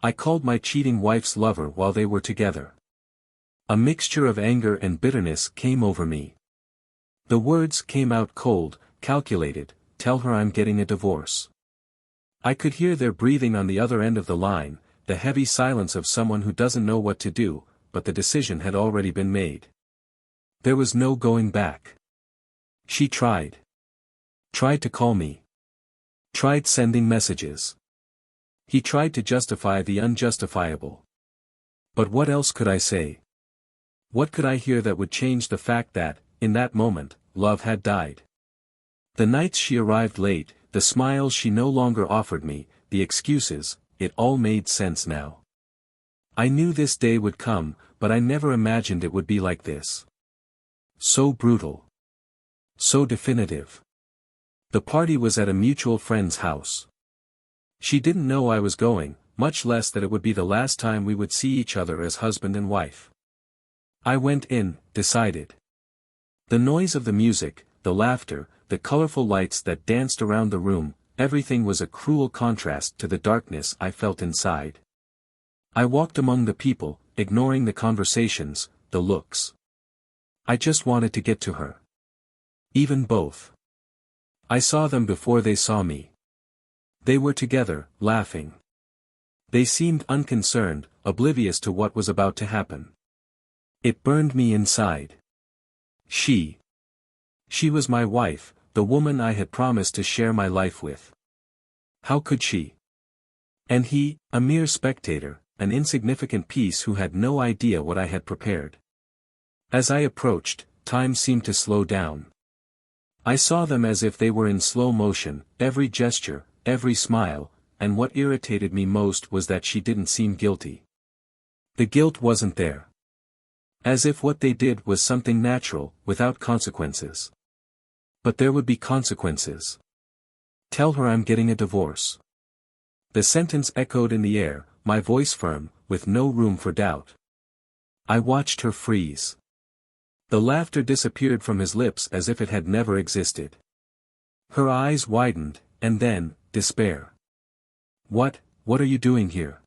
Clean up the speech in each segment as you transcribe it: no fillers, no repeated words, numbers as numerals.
I called my cheating wife's lover while they were together. A mixture of anger and bitterness came over me. The words came out cold, calculated, tell her I'm getting a divorce. I could hear their breathing on the other end of the line, the heavy silence of someone who doesn't know what to do, but the decision had already been made. There was no going back. She tried. Tried to call me. Tried sending messages. He tried to justify the unjustifiable. But what else could I say? What could I hear that would change the fact that, in that moment, love had died? The nights she arrived late, the smiles she no longer offered me, the excuses, it all made sense now. I knew this day would come, but I never imagined it would be like this. So brutal. So definitive. The party was at a mutual friend's house. She didn't know I was going, much less that it would be the last time we would see each other as husband and wife. I went in, decided. The noise of the music, the laughter, the colorful lights that danced around the room, everything was a cruel contrast to the darkness I felt inside. I walked among the people, ignoring the conversations, the looks. I just wanted to get to her. Even both. I saw them before they saw me. They were together, laughing. They seemed unconcerned, oblivious to what was about to happen. It burned me inside. She was my wife, the woman I had promised to share my life with. How could she? And he, a mere spectator, an insignificant piece who had no idea what I had prepared. As I approached, time seemed to slow down. I saw them as if they were in slow motion, every gesture, every smile, and what irritated me most was that she didn't seem guilty. The guilt wasn't there. As if what they did was something natural, without consequences. But there would be consequences. Tell her I'm getting a divorce. The sentence echoed in the air, my voice firm, with no room for doubt. I watched her freeze. The laughter disappeared from his lips as if it had never existed. Her eyes widened, and then, despair. What are you doing here?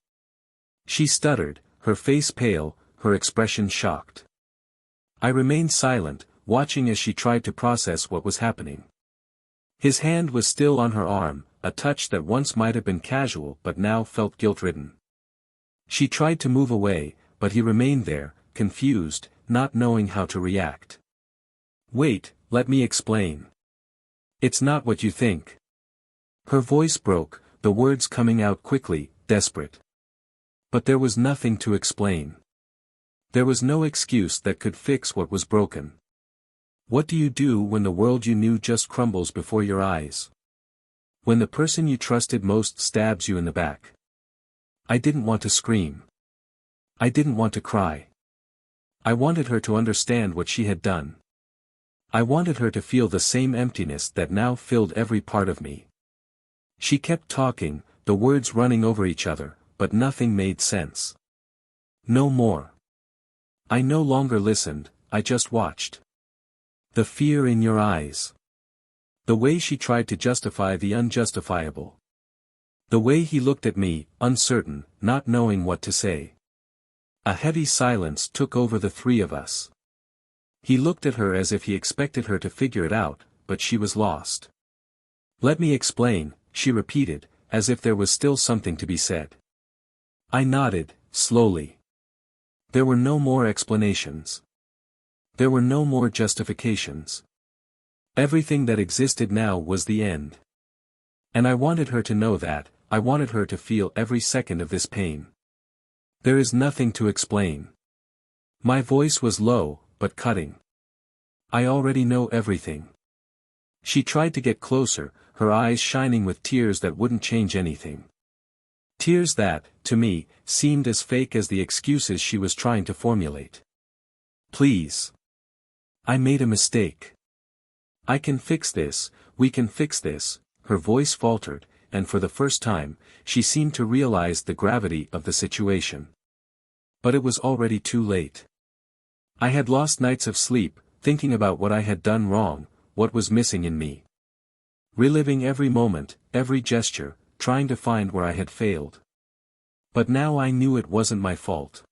She stuttered, her face pale, her expression shocked. I remained silent, watching as she tried to process what was happening. His hand was still on her arm, a touch that once might have been casual but now felt guilt-ridden. She tried to move away, but he remained there, confused, not knowing how to react. Wait, let me explain. It's not what you think. Her voice broke, the words coming out quickly, desperate. But there was nothing to explain. There was no excuse that could fix what was broken. What do you do when the world you knew just crumbles before your eyes? When the person you trusted most stabs you in the back? I didn't want to scream. I didn't want to cry. I wanted her to understand what she had done. I wanted her to feel the same emptiness that now filled every part of me. She kept talking, the words running over each other, but nothing made sense. No more. I no longer listened, I just watched. The fear in your eyes. The way she tried to justify the unjustifiable. The way he looked at me, uncertain, not knowing what to say. A heavy silence took over the three of us. He looked at her as if he expected her to figure it out, but she was lost. Let me explain, she repeated, as if there was still something to be said. I nodded, slowly. There were no more explanations. There were no more justifications. Everything that existed now was the end. And I wanted her to know that, I wanted her to feel every second of this pain. There is nothing to explain. My voice was low, but cutting. I already know everything. She tried to get closer, her eyes shining with tears that wouldn't change anything. Tears that, to me, seemed as fake as the excuses she was trying to formulate. Please. I made a mistake. I can fix this, we can fix this, her voice faltered, and for the first time, she seemed to realize the gravity of the situation. But it was already too late. I had lost nights of sleep, thinking about what I had done wrong, what was missing in me. Reliving every moment, every gesture, trying to find where I had failed. But now I knew it wasn't my fault.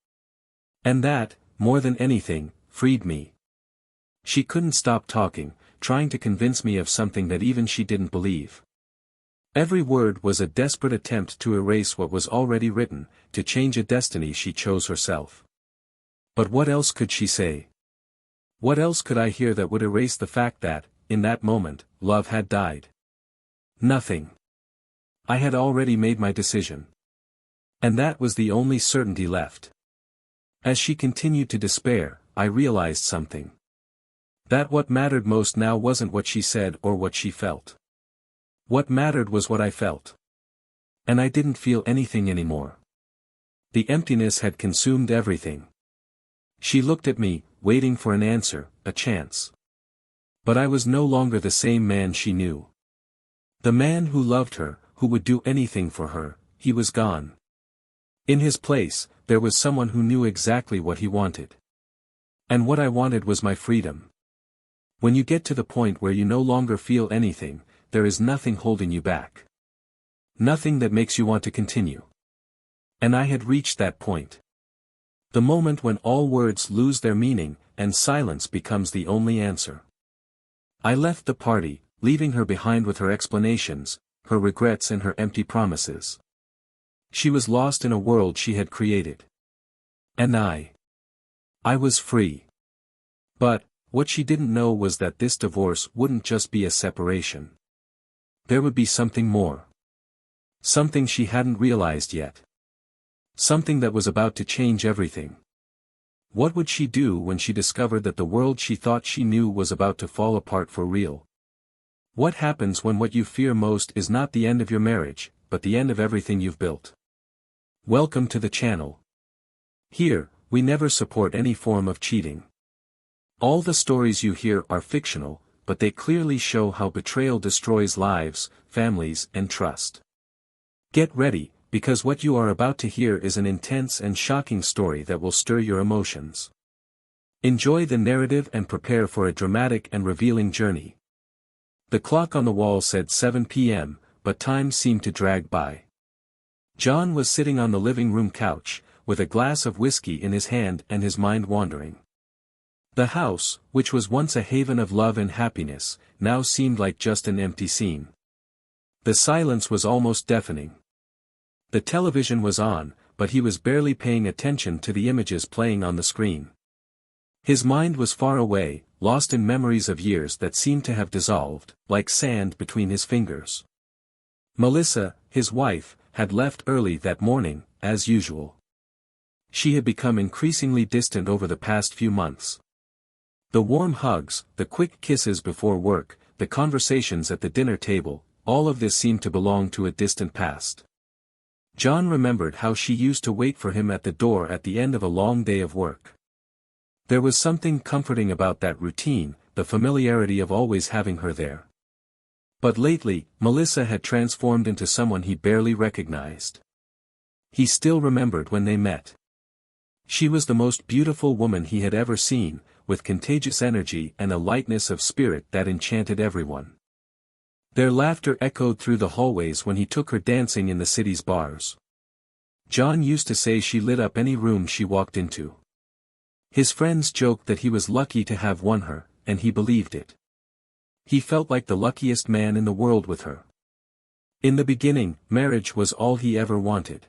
And that, more than anything, freed me. She couldn't stop talking, trying to convince me of something that even she didn't believe. Every word was a desperate attempt to erase what was already written, to change a destiny she chose herself. But what else could she say? What else could I hear that would erase the fact that, in that moment, love had died? Nothing. I had already made my decision. And that was the only certainty left. As she continued to despair, I realized something. That what mattered most now wasn't what she said or what she felt. What mattered was what I felt. And I didn't feel anything anymore. The emptiness had consumed everything. She looked at me, waiting for an answer, a chance. But I was no longer the same man she knew. The man who loved her, who would do anything for her, he was gone. In his place, there was someone who knew exactly what he wanted. And what I wanted was my freedom. When you get to the point where you no longer feel anything, there is nothing holding you back. Nothing that makes you want to continue. And I had reached that point. The moment when all words lose their meaning, and silence becomes the only answer. I left the party, leaving her behind with her explanations, her regrets and her empty promises. She was lost in a world she had created. And I was free. But, what she didn't know was that this divorce wouldn't just be a separation. There would be something more. Something she hadn't realized yet. Something that was about to change everything. What would she do when she discovered that the world she thought she knew was about to fall apart for real? What happens when what you fear most is not the end of your marriage, but the end of everything you've built? Welcome to the channel. Here, we never support any form of cheating. All the stories you hear are fictional, but they clearly show how betrayal destroys lives, families, and trust. Get ready, because what you are about to hear is an intense and shocking story that will stir your emotions. Enjoy the narrative and prepare for a dramatic and revealing journey. The clock on the wall said 7 p.m., but time seemed to drag by. John was sitting on the living room couch, with a glass of whiskey in his hand and his mind wandering. The house, which was once a haven of love and happiness, now seemed like just an empty scene. The silence was almost deafening. The television was on, but he was barely paying attention to the images playing on the screen. His mind was far away, lost in memories of years that seemed to have dissolved, like sand between his fingers. Melissa, his wife, had left early that morning, as usual. She had become increasingly distant over the past few months. The warm hugs, the quick kisses before work, the conversations at the dinner table, all of this seemed to belong to a distant past. John remembered how she used to wait for him at the door at the end of a long day of work. There was something comforting about that routine, the familiarity of always having her there. But lately, Melissa had transformed into someone he barely recognized. He still remembered when they met. She was the most beautiful woman he had ever seen, with contagious energy and a lightness of spirit that enchanted everyone. Their laughter echoed through the hallways when he took her dancing in the city's bars. John used to say she lit up any room she walked into. His friends joked that he was lucky to have won her, and he believed it. He felt like the luckiest man in the world with her. In the beginning, marriage was all he ever wanted.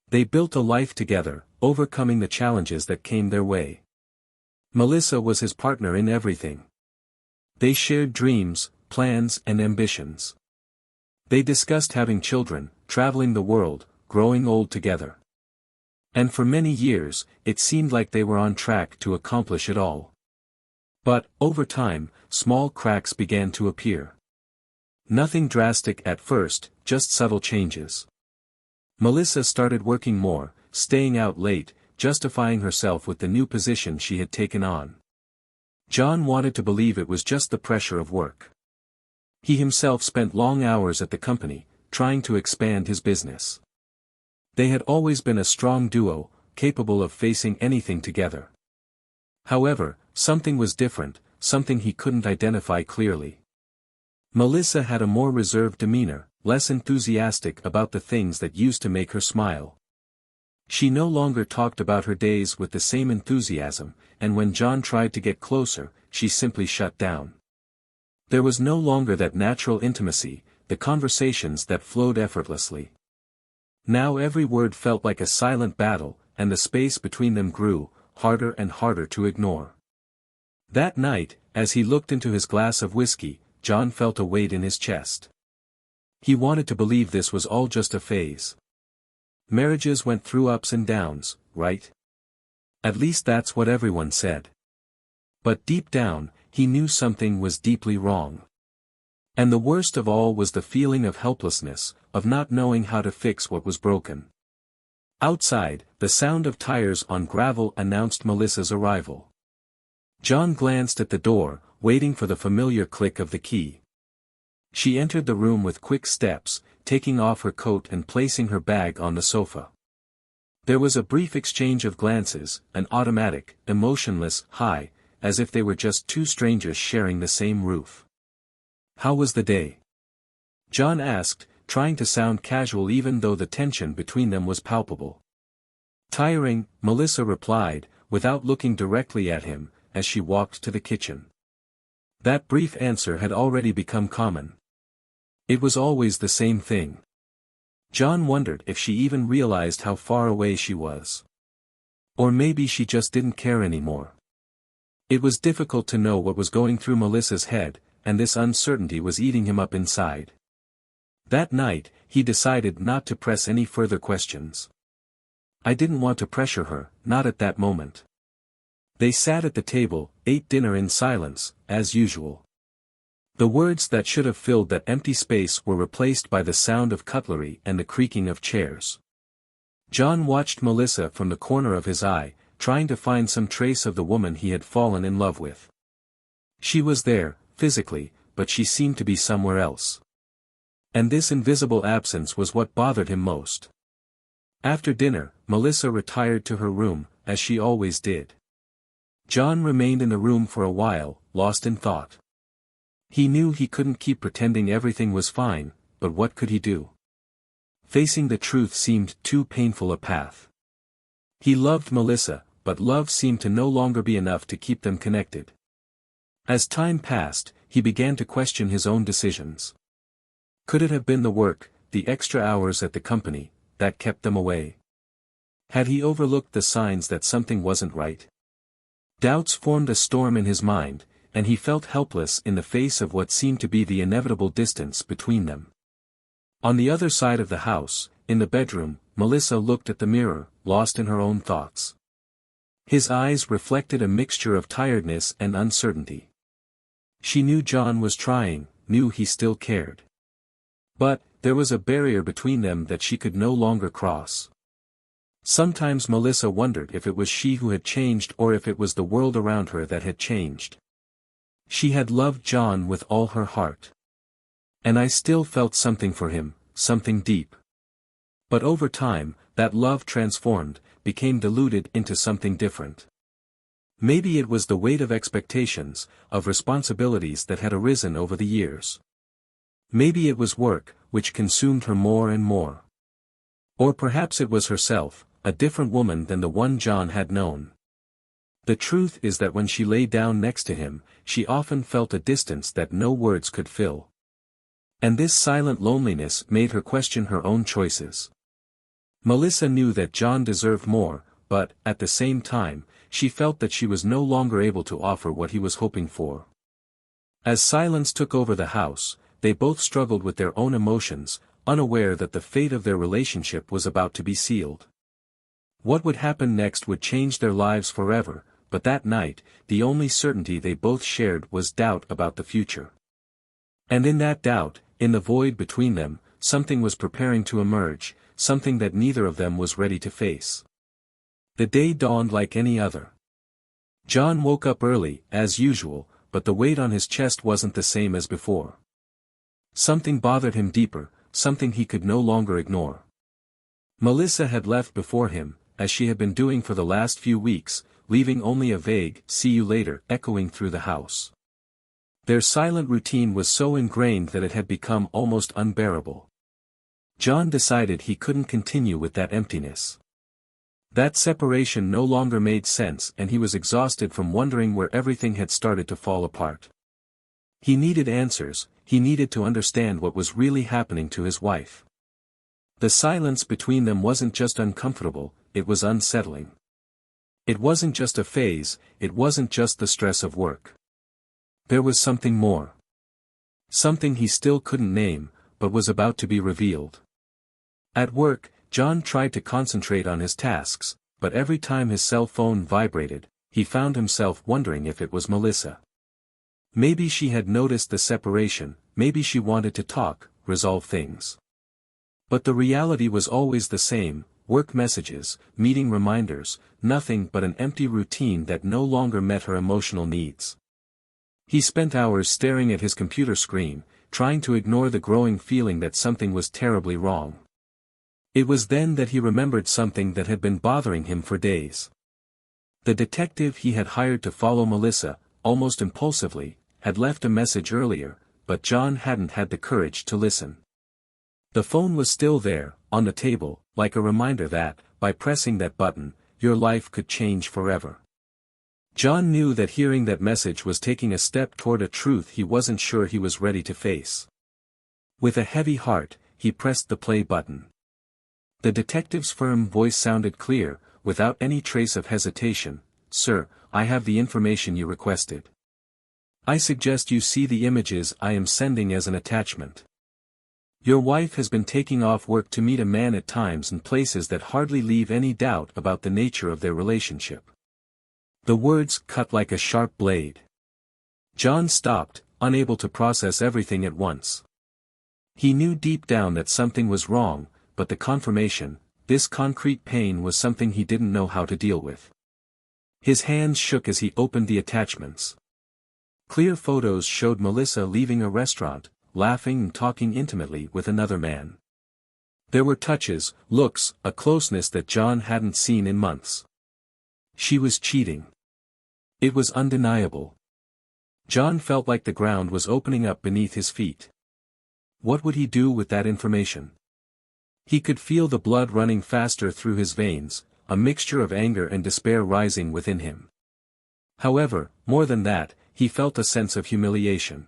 They built a life together, overcoming the challenges that came their way. Melissa was his partner in everything. They shared dreams, plans, and ambitions. They discussed having children, traveling the world, growing old together. And for many years, it seemed like they were on track to accomplish it all. But, over time, small cracks began to appear. Nothing drastic at first, just subtle changes. Melissa started working more, staying out late, justifying herself with the new position she had taken on. John wanted to believe it was just the pressure of work. He himself spent long hours at the company, trying to expand his business. They had always been a strong duo, capable of facing anything together. However, something was different, something he couldn't identify clearly. Melissa had a more reserved demeanor, less enthusiastic about the things that used to make her smile. She no longer talked about her days with the same enthusiasm, and when John tried to get closer, she simply shut down. There was no longer that natural intimacy, the conversations that flowed effortlessly. Now every word felt like a silent battle, and the space between them grew, harder and harder to ignore. That night, as he looked into his glass of whiskey, John felt a weight in his chest. He wanted to believe this was all just a phase. Marriages went through ups and downs, right? At least that's what everyone said. But deep down, he knew something was deeply wrong. And the worst of all was the feeling of helplessness, of not knowing how to fix what was broken. Outside, the sound of tires on gravel announced Melissa's arrival. John glanced at the door, waiting for the familiar click of the key. She entered the room with quick steps, taking off her coat and placing her bag on the sofa. There was a brief exchange of glances, an automatic, emotionless hi, as if they were just two strangers sharing the same roof. "How was the day?" John asked, trying to sound casual even though the tension between them was palpable. "Tiring," Melissa replied, without looking directly at him, as she walked to the kitchen. That brief answer had already become common. It was always the same thing. John wondered if she even realized how far away she was. Or maybe she just didn't care anymore. It was difficult to know what was going through Melissa's head, and this uncertainty was eating him up inside. That night, he decided not to press any further questions. I didn't want to pressure her, not at that moment. They sat at the table, ate dinner in silence, as usual. The words that should have filled that empty space were replaced by the sound of cutlery and the creaking of chairs. John watched Melissa from the corner of his eye, trying to find some trace of the woman he had fallen in love with. She was there, physically, but she seemed to be somewhere else. And this invisible absence was what bothered him most. After dinner, Melissa retired to her room, as she always did. John remained in the room for a while, lost in thought. He knew he couldn't keep pretending everything was fine, but what could he do? Facing the truth seemed too painful a path. He loved Melissa, but love seemed to no longer be enough to keep them connected. As time passed, he began to question his own decisions. Could it have been the work, the extra hours at the company, that kept them away? Had he overlooked the signs that something wasn't right? Doubts formed a storm in his mind, and he felt helpless in the face of what seemed to be the inevitable distance between them. On the other side of the house, in the bedroom, Melissa looked at the mirror, lost in her own thoughts. His eyes reflected a mixture of tiredness and uncertainty. She knew John was trying, knew he still cared. But, there was a barrier between them that she could no longer cross. Sometimes Melissa wondered if it was she who had changed or if it was the world around her that had changed. She had loved John with all her heart. And I still felt something for him, something deep. But over time, that love transformed, became diluted into something different. Maybe it was the weight of expectations, of responsibilities that had arisen over the years. Maybe it was work, which consumed her more and more. Or perhaps it was herself, a different woman than the one John had known. The truth is that when she lay down next to him, she often felt a distance that no words could fill. And this silent loneliness made her question her own choices. Melissa knew that John deserved more, but, at the same time, she felt that she was no longer able to offer what he was hoping for. As silence took over the house, they both struggled with their own emotions, unaware that the fate of their relationship was about to be sealed. What would happen next would change their lives forever, but that night, the only certainty they both shared was doubt about the future. And in that doubt, in the void between them, something was preparing to emerge, something that neither of them was ready to face. The day dawned like any other. John woke up early, as usual, but the weight on his chest wasn't the same as before. Something bothered him deeper, something he could no longer ignore. Melissa had left before him, as she had been doing for the last few weeks, leaving only a vague, "see you later," echoing through the house. Their silent routine was so ingrained that it had become almost unbearable. John decided he couldn't continue with that emptiness. That separation no longer made sense and he was exhausted from wondering where everything had started to fall apart. He needed answers, he needed to understand what was really happening to his wife. The silence between them wasn't just uncomfortable, it was unsettling. It wasn't just a phase, it wasn't just the stress of work. There was something more. Something he still couldn't name, but was about to be revealed. At work, John tried to concentrate on his tasks, but every time his cell phone vibrated, he found himself wondering if it was Melissa. Maybe she had noticed the separation, maybe she wanted to talk, resolve things. But the reality was always the same: work messages, meeting reminders, nothing but an empty routine that no longer met her emotional needs. He spent hours staring at his computer screen, trying to ignore the growing feeling that something was terribly wrong. It was then that he remembered something that had been bothering him for days. The detective he had hired to follow Melissa, almost impulsively, had left a message earlier, but John hadn't had the courage to listen. The phone was still there, on the table, like a reminder that, by pressing that button, your life could change forever. John knew that hearing that message was taking a step toward a truth he wasn't sure he was ready to face. With a heavy heart, he pressed the play button. The detective's firm voice sounded clear, without any trace of hesitation. "Sir, I have the information you requested. I suggest you see the images I am sending as an attachment. Your wife has been taking off work to meet a man at times and places that hardly leave any doubt about the nature of their relationship." The words cut like a sharp blade. John stopped, unable to process everything at once. He knew deep down that something was wrong, but the confirmation, this concrete pain, was something he didn't know how to deal with. His hands shook as he opened the attachments. Clear photos showed Melissa leaving a restaurant, laughing and talking intimately with another man. There were touches, looks, a closeness that John hadn't seen in months. She was cheating. It was undeniable. John felt like the ground was opening up beneath his feet. What would he do with that information? He could feel the blood running faster through his veins, a mixture of anger and despair rising within him. However, more than that, he felt a sense of humiliation.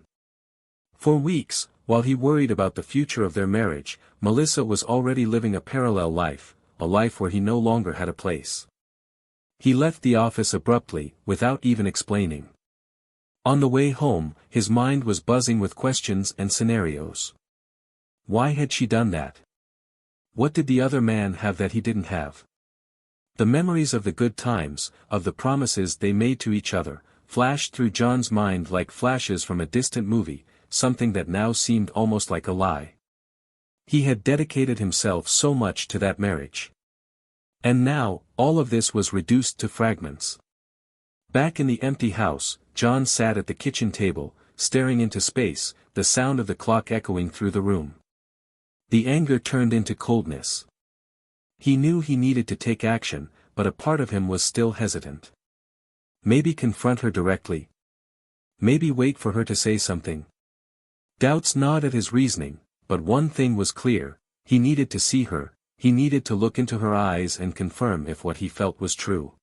For weeks, while he worried about the future of their marriage, Melissa was already living a parallel life, a life where he no longer had a place. He left the office abruptly, without even explaining. On the way home, his mind was buzzing with questions and scenarios. Why had she done that? What did the other man have that he didn't have? The memories of the good times, of the promises they made to each other, flashed through John's mind like flashes from a distant movie, something that now seemed almost like a lie. He had dedicated himself so much to that marriage. And now, all of this was reduced to fragments. Back in the empty house, John sat at the kitchen table, staring into space, the sound of the clock echoing through the room. The anger turned into coldness. He knew he needed to take action, but a part of him was still hesitant. Maybe confront her directly. Maybe wait for her to say something. Doubts gnawed at his reasoning, but one thing was clear: he needed to see her, he needed to look into her eyes and confirm if what he felt was true.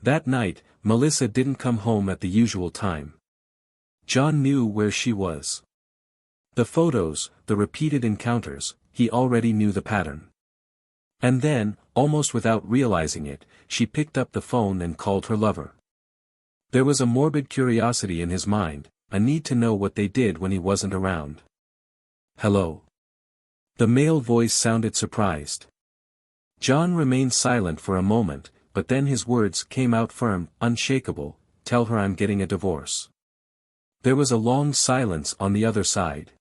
That night, Melissa didn't come home at the usual time. John knew where she was. The photos, the repeated encounters, he already knew the pattern. And then, almost without realizing it, she picked up the phone and called her lover. There was a morbid curiosity in his mind, a need to know what they did when he wasn't around. "Hello." The male voice sounded surprised. John remained silent for a moment, but then his words came out firm, unshakable: "Tell her I'm getting a divorce." There was a long silence on the other side.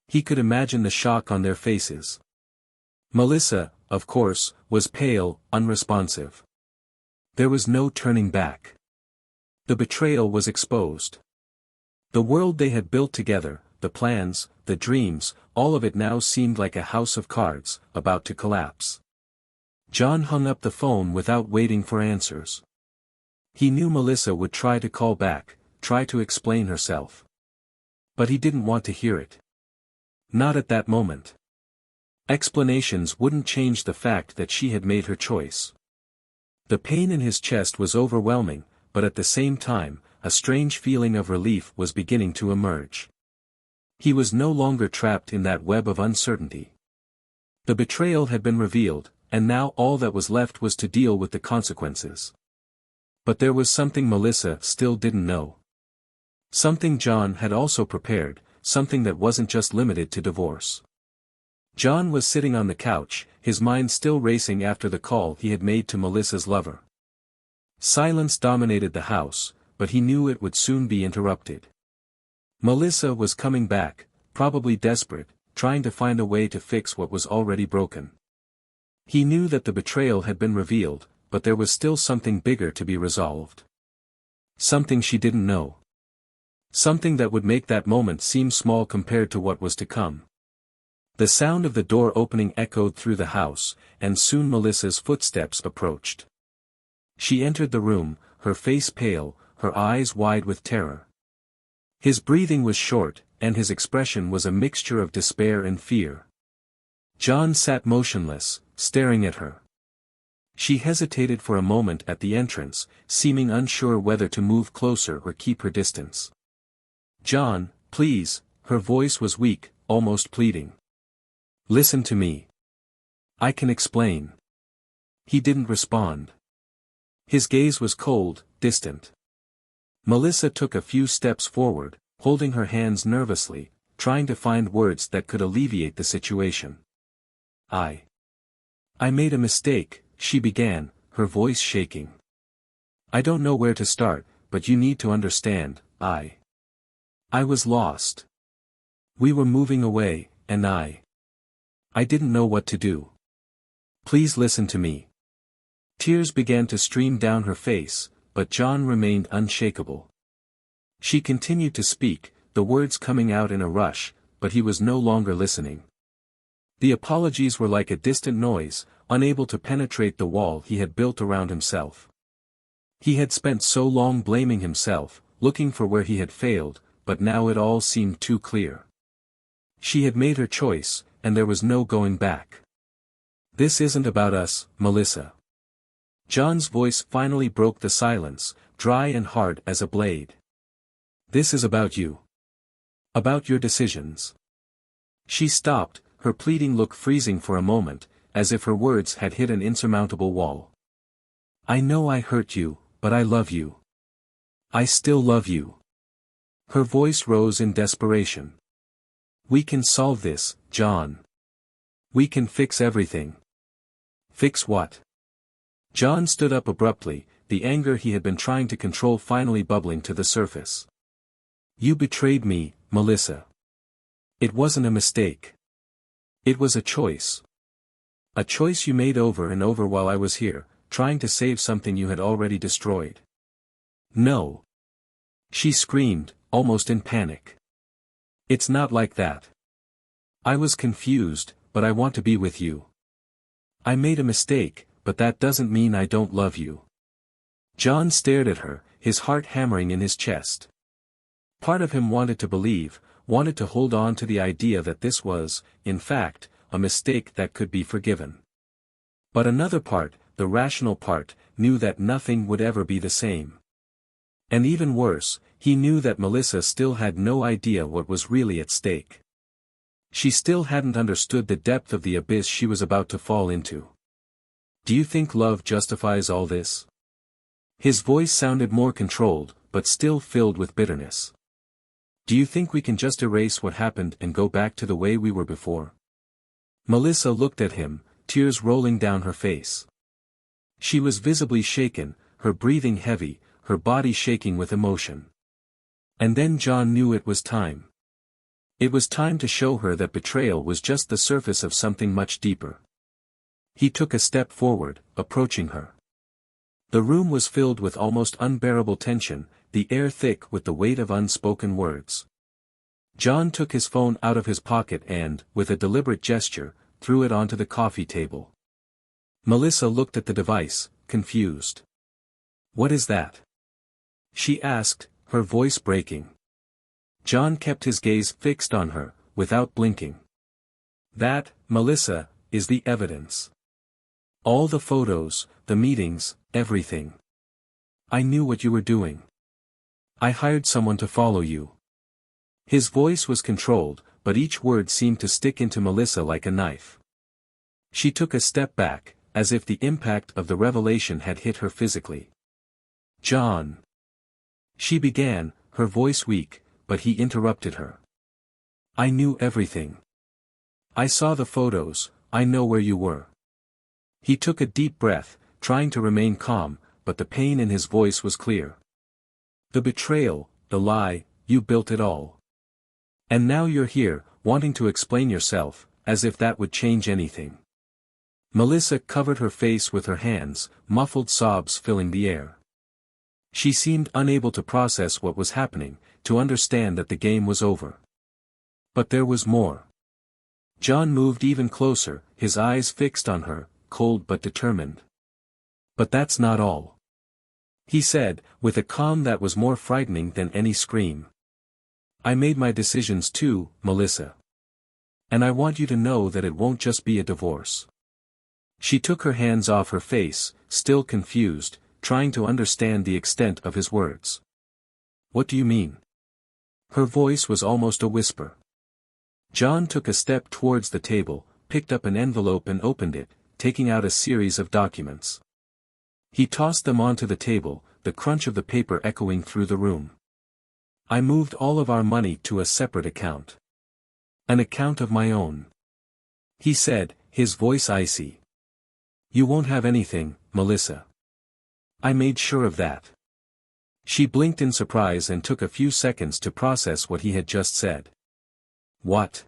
He could imagine the shock on their faces. Melissa, of course, was pale, unresponsive. There was no turning back. The betrayal was exposed. The world they had built together, the plans, the dreams, all of it now seemed like a house of cards, about to collapse. John hung up the phone without waiting for answers. He knew Melissa would try to call back, try to explain herself. But he didn't want to hear it. Not at that moment. Explanations wouldn't change the fact that she had made her choice. The pain in his chest was overwhelming, but at the same time, a strange feeling of relief was beginning to emerge. He was no longer trapped in that web of uncertainty. The betrayal had been revealed, and now all that was left was to deal with the consequences. But there was something Melissa still didn't know. Something John had also prepared, something that wasn't just limited to divorce. John was sitting on the couch, his mind still racing after the call he had made to Melissa's lover. Silence dominated the house, but he knew it would soon be interrupted. Melissa was coming back, probably desperate, trying to find a way to fix what was already broken. He knew that the betrayal had been revealed, but there was still something bigger to be resolved. Something she didn't know. Something that would make that moment seem small compared to what was to come. The sound of the door opening echoed through the house, and soon Melissa's footsteps approached. She entered the room, her face pale, her eyes wide with terror. His breathing was short, and his expression was a mixture of despair and fear. John sat motionless, staring at her. She hesitated for a moment at the entrance, seeming unsure whether to move closer or keep her distance. "John, please," her voice was weak, almost pleading. "Listen to me. I can explain." He didn't respond. His gaze was cold, distant. Melissa took a few steps forward, holding her hands nervously, trying to find words that could alleviate the situation. I made a mistake," she began, her voice shaking. "I don't know where to start, but you need to understand, I was lost. We were moving away, and I didn't know what to do. Please listen to me." Tears began to stream down her face, but John remained unshakable. She continued to speak, the words coming out in a rush, but he was no longer listening. The apologies were like a distant noise, unable to penetrate the wall he had built around himself. He had spent so long blaming himself, looking for where he had failed, but now it all seemed too clear. She had made her choice, and there was no going back. "This isn't about us, Melissa." John's voice finally broke the silence, dry and hard as a blade. "This is about you. About your decisions." She stopped, her pleading look freezing for a moment, as if her words had hit an insurmountable wall. "I know I hurt you, but I love you. I still love you." Her voice rose in desperation. "We can solve this, John. We can fix everything." "Fix what?" John stood up abruptly, the anger he had been trying to control finally bubbling to the surface. "You betrayed me, Melissa. It wasn't a mistake. It was a choice. A choice you made over and over while I was here, trying to save something you had already destroyed." "No." She screamed, almost in panic. "It's not like that. I was confused, but I want to be with you. I made a mistake, but that doesn't mean I don't love you." John stared at her, his heart hammering in his chest. Part of him wanted to believe, wanted to hold on to the idea that this was, in fact, a mistake that could be forgiven. But another part, the rational part, knew that nothing would ever be the same. And even worse, he knew that Melissa still had no idea what was really at stake. She still hadn't understood the depth of the abyss she was about to fall into. "Do you think love justifies all this?" His voice sounded more controlled, but still filled with bitterness. "Do you think we can just erase what happened and go back to the way we were before?" Melissa looked at him, tears rolling down her face. She was visibly shaken, her breathing heavy, her body shaking with emotion. And then John knew it was time. It was time to show her that betrayal was just the surface of something much deeper. He took a step forward, approaching her. The room was filled with almost unbearable tension, the air thick with the weight of unspoken words. John took his phone out of his pocket and, with a deliberate gesture, threw it onto the coffee table. Melissa looked at the device, confused. "What is that?" she asked, her voice breaking. John kept his gaze fixed on her, without blinking. "That, Melissa, is the evidence. All the photos, the meetings, everything. I knew what you were doing. I hired someone to follow you. His voice was controlled, but each word seemed to stick into Melissa like a knife. She took a step back, as if the impact of the revelation had hit her physically. John. She began, her voice weak, but he interrupted her. I knew everything. I saw the photos, I know where you were. He took a deep breath, trying to remain calm, but the pain in his voice was clear. The betrayal, the lie, you built it all. And now you're here, wanting to explain yourself, as if that would change anything. Melissa covered her face with her hands, muffled sobs filling the air. She seemed unable to process what was happening, to understand that the game was over. But there was more. John moved even closer, his eyes fixed on her, cold but determined. But that's not all. He said, with a calm that was more frightening than any scream. I made my decisions too, Melissa. And I want you to know that it won't just be a divorce. She took her hands off her face, still confused, trying to understand the extent of his words. What do you mean? Her voice was almost a whisper. John took a step towards the table, picked up an envelope and opened it, taking out a series of documents. He tossed them onto the table, the crunch of the paper echoing through the room. I moved all of our money to a separate account. An account of my own. He said, his voice icy. You won't have anything, Melissa. I made sure of that. She blinked in surprise and took a few seconds to process what he had just said. What?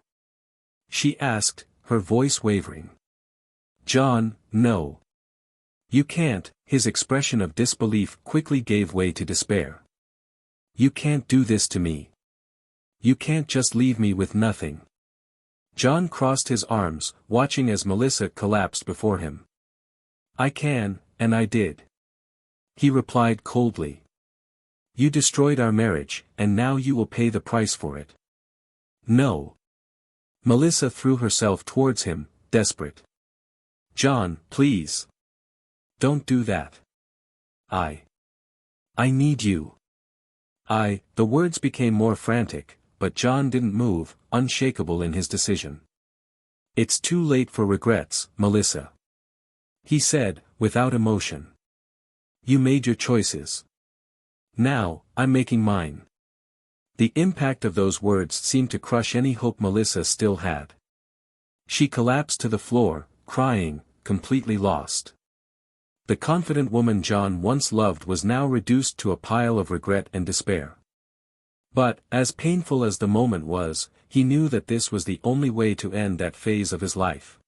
She asked, her voice wavering. John, no. You can't. His expression of disbelief quickly gave way to despair. You can't do this to me. You can't just leave me with nothing. John crossed his arms, watching as Melissa collapsed before him. I can, and I did. He replied coldly. You destroyed our marriage, and now you will pay the price for it. No. Melissa threw herself towards him, desperate. John, please. Don't do that. I need you. The words became more frantic, but John didn't move, unshakable in his decision. It's too late for regrets, Melissa. He said, without emotion. You made your choices. Now, I'm making mine. The impact of those words seemed to crush any hope Melissa still had. She collapsed to the floor, crying, completely lost. The confident woman John once loved was now reduced to a pile of regret and despair. But, as painful as the moment was, he knew that this was the only way to end that phase of his life.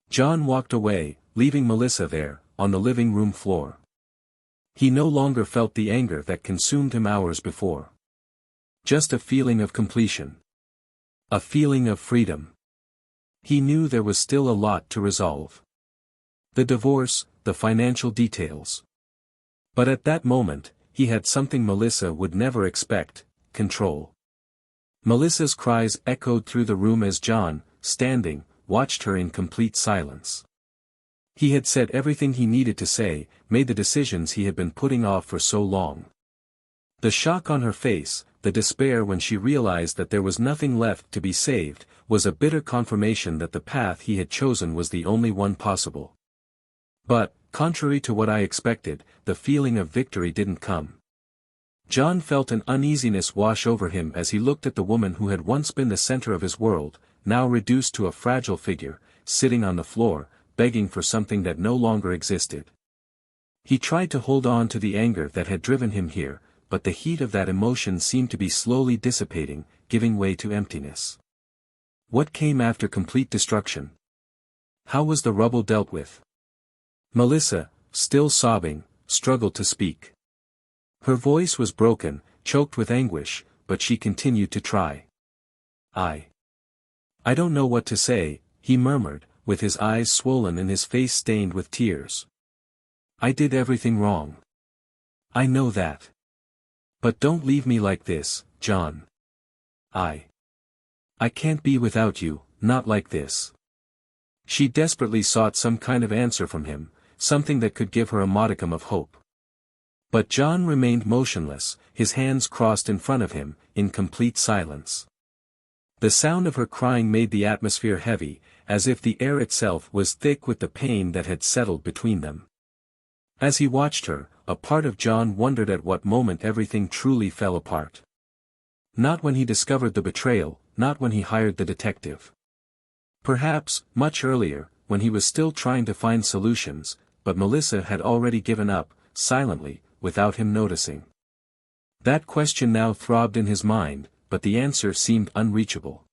John walked away, leaving Melissa there, on the living room floor. He no longer felt the anger that consumed him hours before. Just a feeling of completion. A feeling of freedom. He knew there was still a lot to resolve. The divorce, the financial details. But at that moment, he had something Melissa would never expect, control. Melissa's cries echoed through the room as John, standing, watched her in complete silence. He had said everything he needed to say, made the decisions he had been putting off for so long. The shock on her face, the despair when she realized that there was nothing left to be saved, was a bitter confirmation that the path he had chosen was the only one possible. But, contrary to what I expected, the feeling of victory didn't come. John felt an uneasiness wash over him as he looked at the woman who had once been the center of his world, now reduced to a fragile figure, sitting on the floor, begging for something that no longer existed. He tried to hold on to the anger that had driven him here, but the heat of that emotion seemed to be slowly dissipating, giving way to emptiness. What came after complete destruction? How was the rubble dealt with? Melissa, still sobbing, struggled to speak. Her voice was broken, choked with anguish, but she continued to try. I don't know what to say, he murmured, with his eyes swollen and his face stained with tears. I did everything wrong. I know that. But don't leave me like this, John. I can't be without you, not like this. She desperately sought some kind of answer from him, something that could give her a modicum of hope. But John remained motionless, his hands crossed in front of him, in complete silence. The sound of her crying made the atmosphere heavy, as if the air itself was thick with the pain that had settled between them. As he watched her, a part of John wondered at what moment everything truly fell apart. Not when he discovered the betrayal, not when he hired the detective. Perhaps, much earlier, when he was still trying to find solutions, but Melissa had already given up, silently, without him noticing. That question now throbbed in his mind, but the answer seemed unreachable.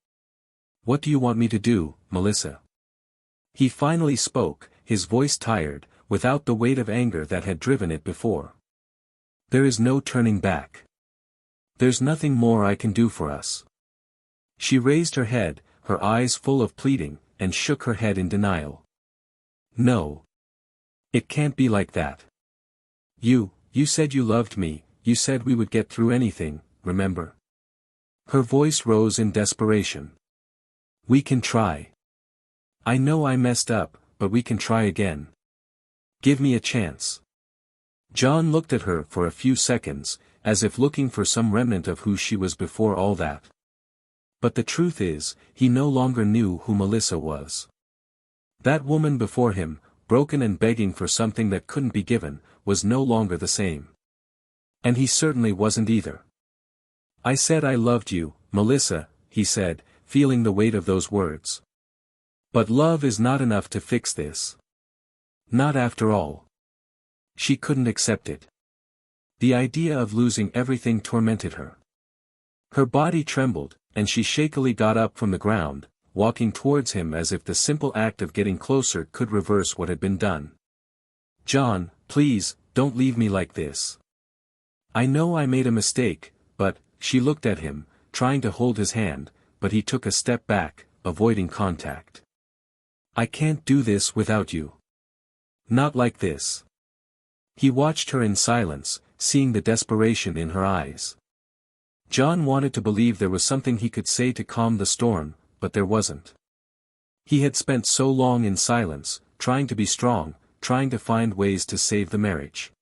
"What do you want me to do, Melissa?" He finally spoke, his voice tired, without the weight of anger that had driven it before. "There is no turning back. There's nothing more I can do for us." She raised her head, her eyes full of pleading, and shook her head in denial. "No. It can't be like that. You said you loved me, you said we would get through anything, remember?" Her voice rose in desperation. "We can try. I know I messed up, but we can try again. Give me a chance." John looked at her for a few seconds, as if looking for some remnant of who she was before all that. But the truth is, he no longer knew who Melissa was. That woman before him, broken and begging for something that couldn't be given, was no longer the same. And he certainly wasn't either. "I said I loved you, Melissa," he said, feeling the weight of those words. "But love is not enough to fix this. Not after all." She couldn't accept it. The idea of losing everything tormented her. Her body trembled, and she shakily got up from the ground, walking towards him as if the simple act of getting closer could reverse what had been done. "John, please, don't leave me like this. I know I made a mistake, but," she looked at him, trying to hold his hand, but he took a step back, avoiding contact. "I can't do this without you. Not like this." He watched her in silence, seeing the desperation in her eyes. John wanted to believe there was something he could say to calm the storm, but there wasn't. He had spent so long in silence, trying to be strong, trying to find ways to save the marriage.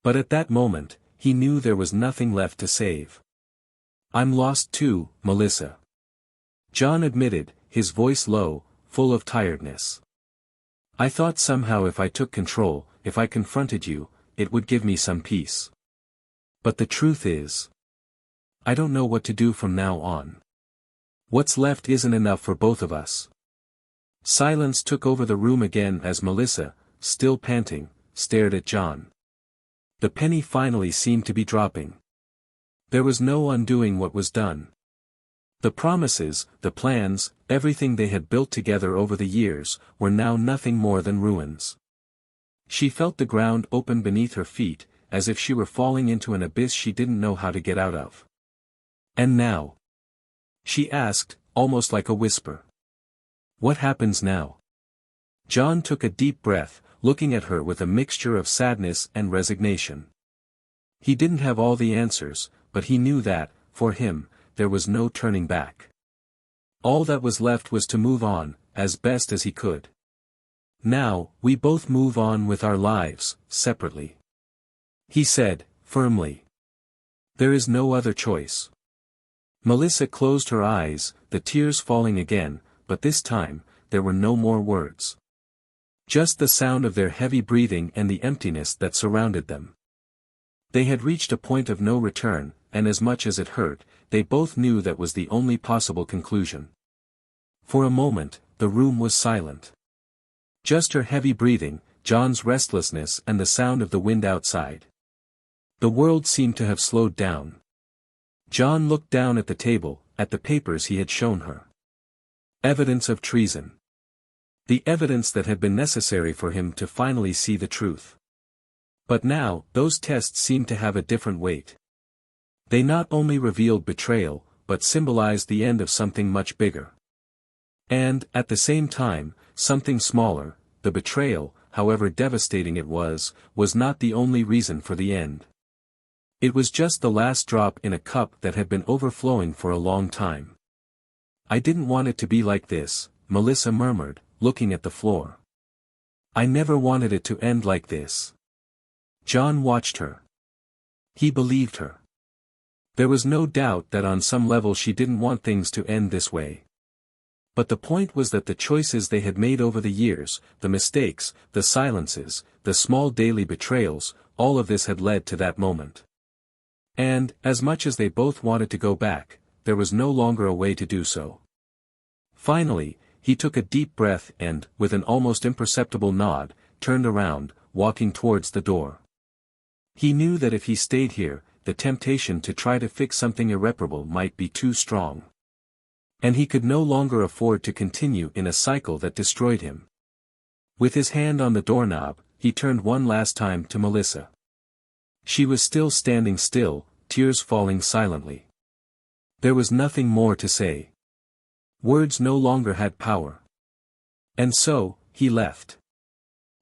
But at that moment, he knew there was nothing left to save. "I'm lost too, Melissa," John admitted, his voice low, full of tiredness. "I thought somehow if I took control, if I confronted you, it would give me some peace. But the truth is, I don't know what to do from now on. What's left isn't enough for both of us." Silence took over the room again as Melissa, still panting, stared at John. The penny finally seemed to be dropping. There was no undoing what was done. The promises, the plans, everything they had built together over the years, were now nothing more than ruins. She felt the ground open beneath her feet, as if she were falling into an abyss she didn't know how to get out of. "And now?" she asked, almost like a whisper. "What happens now?" John took a deep breath, looking at her with a mixture of sadness and resignation. He didn't have all the answers, but he knew that, for him, there was no turning back. All that was left was to move on, as best as he could. "Now, we both move on with our lives, separately," he said, firmly. "There is no other choice." Melissa closed her eyes, the tears falling again, but this time, there were no more words. Just the sound of their heavy breathing and the emptiness that surrounded them. They had reached a point of no return, and as much as it hurt, they both knew that was the only possible conclusion. For a moment, the room was silent. Just her heavy breathing, John's restlessness and the sound of the wind outside. The world seemed to have slowed down. John looked down at the table, at the papers he had shown her. Evidence of treason. The evidence that had been necessary for him to finally see the truth. But now, those tests seemed to have a different weight. They not only revealed betrayal, but symbolized the end of something much bigger. And, at the same time, something smaller. The betrayal, however devastating it was not the only reason for the end. It was just the last drop in a cup that had been overflowing for a long time. "I didn't want it to be like this," Melissa murmured, looking at the floor. "I never wanted it to end like this." John watched her. He believed her. There was no doubt that on some level she didn't want things to end this way. But the point was that the choices they had made over the years, the mistakes, the silences, the small daily betrayals, all of this had led to that moment. And, as much as they both wanted to go back, there was no longer a way to do so. Finally, he took a deep breath and, with an almost imperceptible nod, turned around, walking towards the door. He knew that if he stayed here, the temptation to try to fix something irreparable might be too strong. And he could no longer afford to continue in a cycle that destroyed him. With his hand on the doorknob, he turned one last time to Melissa. She was still standing still, tears falling silently. There was nothing more to say. Words no longer had power. And so, he left.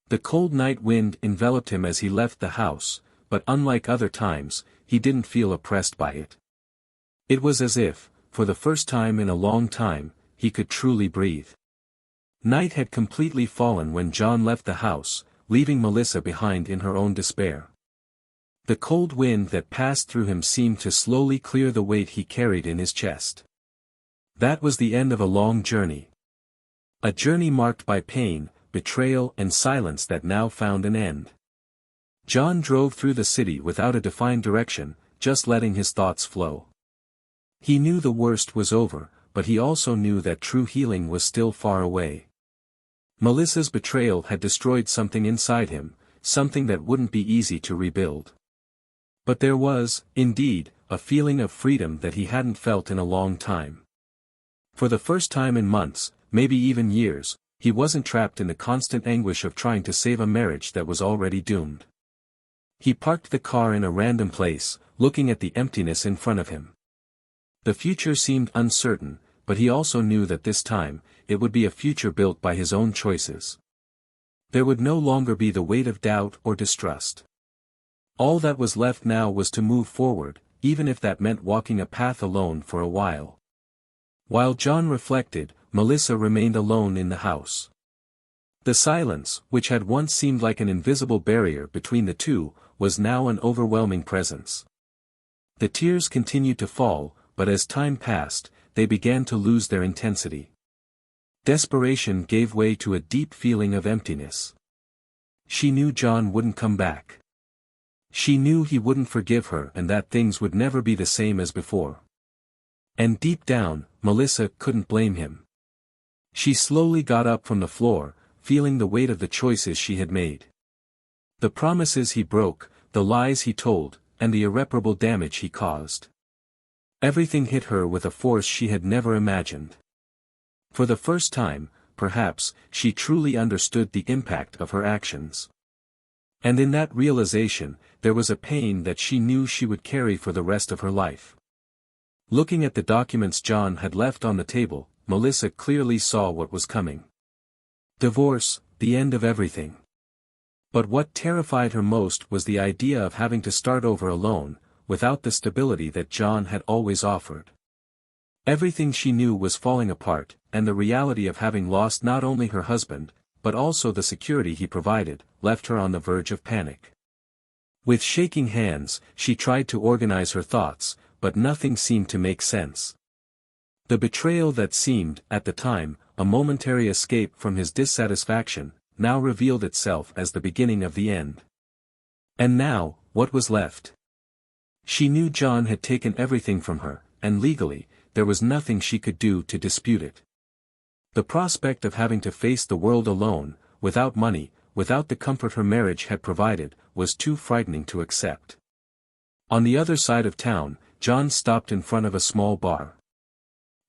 The cold night wind enveloped him as he left the house, but unlike other times, he didn't feel oppressed by it. It was as if, for the first time in a long time, he could truly breathe. Night had completely fallen when John left the house, leaving Melissa behind in her own despair. The cold wind that passed through him seemed to slowly clear the weight he carried in his chest. That was the end of a long journey. A journey marked by pain, betrayal and silence that now found an end. John drove through the city without a defined direction, just letting his thoughts flow. He knew the worst was over, but he also knew that true healing was still far away. Melissa's betrayal had destroyed something inside him, something that wouldn't be easy to rebuild. But there was, indeed, a feeling of freedom that he hadn't felt in a long time. For the first time in months, maybe even years, he wasn't trapped in the constant anguish of trying to save a marriage that was already doomed. He parked the car in a random place, looking at the emptiness in front of him. The future seemed uncertain, but he also knew that this time, it would be a future built by his own choices. There would no longer be the weight of doubt or distrust. All that was left now was to move forward, even if that meant walking a path alone for a while. While John reflected, Melissa remained alone in the house. The silence, which had once seemed like an invisible barrier between the two, was now an overwhelming presence. The tears continued to fall, but as time passed, they began to lose their intensity. Desperation gave way to a deep feeling of emptiness. She knew John wouldn't come back. She knew he wouldn't forgive her and that things would never be the same as before. And deep down, Melissa couldn't blame him. She slowly got up from the floor, feeling the weight of the choices she had made. The promises he broke, the lies he told, and the irreparable damage he caused. Everything hit her with a force she had never imagined. For the first time, perhaps, she truly understood the impact of her actions. And in that realization, there was a pain that she knew she would carry for the rest of her life. Looking at the documents John had left on the table, Melissa clearly saw what was coming. Divorce, the end of everything. But what terrified her most was the idea of having to start over alone, without the stability that John had always offered. Everything she knew was falling apart, and the reality of having lost not only her husband, but also the security he provided, left her on the verge of panic. With shaking hands, she tried to organize her thoughts, but nothing seemed to make sense. The betrayal that seemed, at the time, a momentary escape from his dissatisfaction, now revealed itself as the beginning of the end. And now, what was left? She knew John had taken everything from her, and legally, there was nothing she could do to dispute it. The prospect of having to face the world alone, without money, without the comfort her marriage had provided, was too frightening to accept. On the other side of town, John stopped in front of a small bar.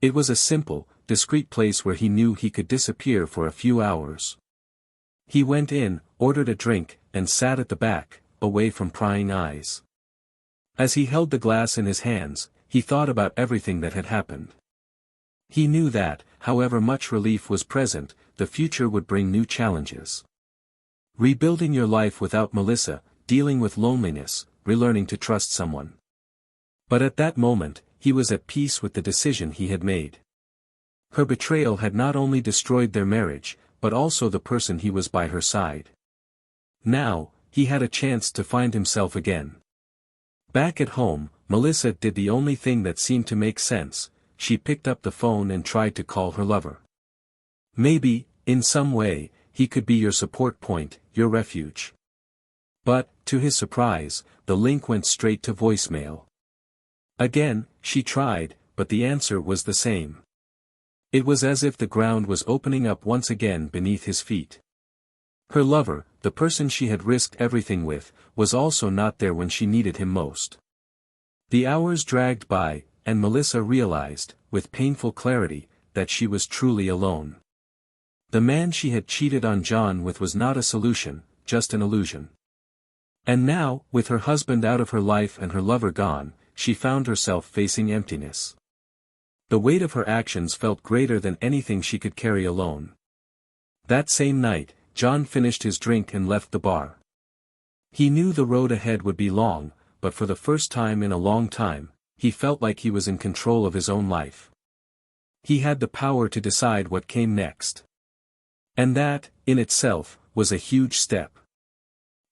It was a simple, discreet place where he knew he could disappear for a few hours. He went in, ordered a drink, and sat at the back, away from prying eyes. As he held the glass in his hands, he thought about everything that had happened. He knew that, however much relief was present, the future would bring new challenges. Rebuilding your life without Melissa, dealing with loneliness, relearning to trust someone. But at that moment, he was at peace with the decision he had made. Her betrayal had not only destroyed their marriage, but also the person he was by her side. Now, he had a chance to find himself again. Back at home, Melissa did the only thing that seemed to make sense. She picked up the phone and tried to call her lover. Maybe, in some way, he could be your support point, your refuge. But, to his surprise, the link went straight to voicemail. Again, she tried, but the answer was the same. It was as if the ground was opening up once again beneath his feet. Her lover, the person she had risked everything with, was also not there when she needed him most. The hours dragged by, and Melissa realized, with painful clarity, that she was truly alone. The man she had cheated on John with was not a solution, just an illusion. And now, with her husband out of her life and her lover gone, she found herself facing emptiness. The weight of her actions felt greater than anything she could carry alone. That same night, John finished his drink and left the bar. He knew the road ahead would be long, but for the first time in a long time, he felt like he was in control of his own life. He had the power to decide what came next. And that, in itself, was a huge step.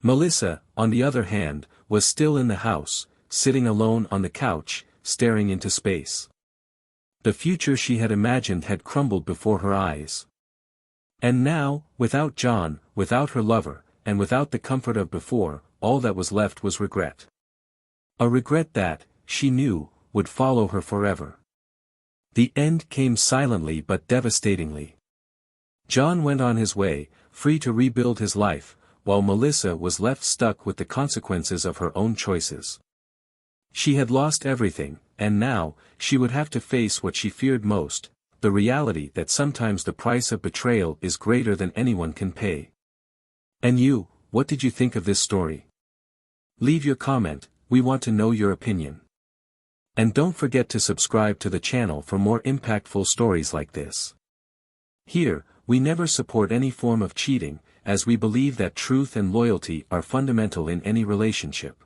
Melissa, on the other hand, was still in the house, sitting alone on the couch, staring into space. The future she had imagined had crumbled before her eyes. And now, without John, without her lover, and without the comfort of before, all that was left was regret. A regret that, she knew, would follow her forever. The end came silently but devastatingly. John went on his way, free to rebuild his life, while Melissa was left stuck with the consequences of her own choices. She had lost everything, and now, she would have to face what she feared most, the reality that sometimes the price of betrayal is greater than anyone can pay. And you, what did you think of this story? Leave your comment, we want to know your opinion. And don't forget to subscribe to the channel for more impactful stories like this. Here, we never support any form of cheating, as we believe that truth and loyalty are fundamental in any relationship.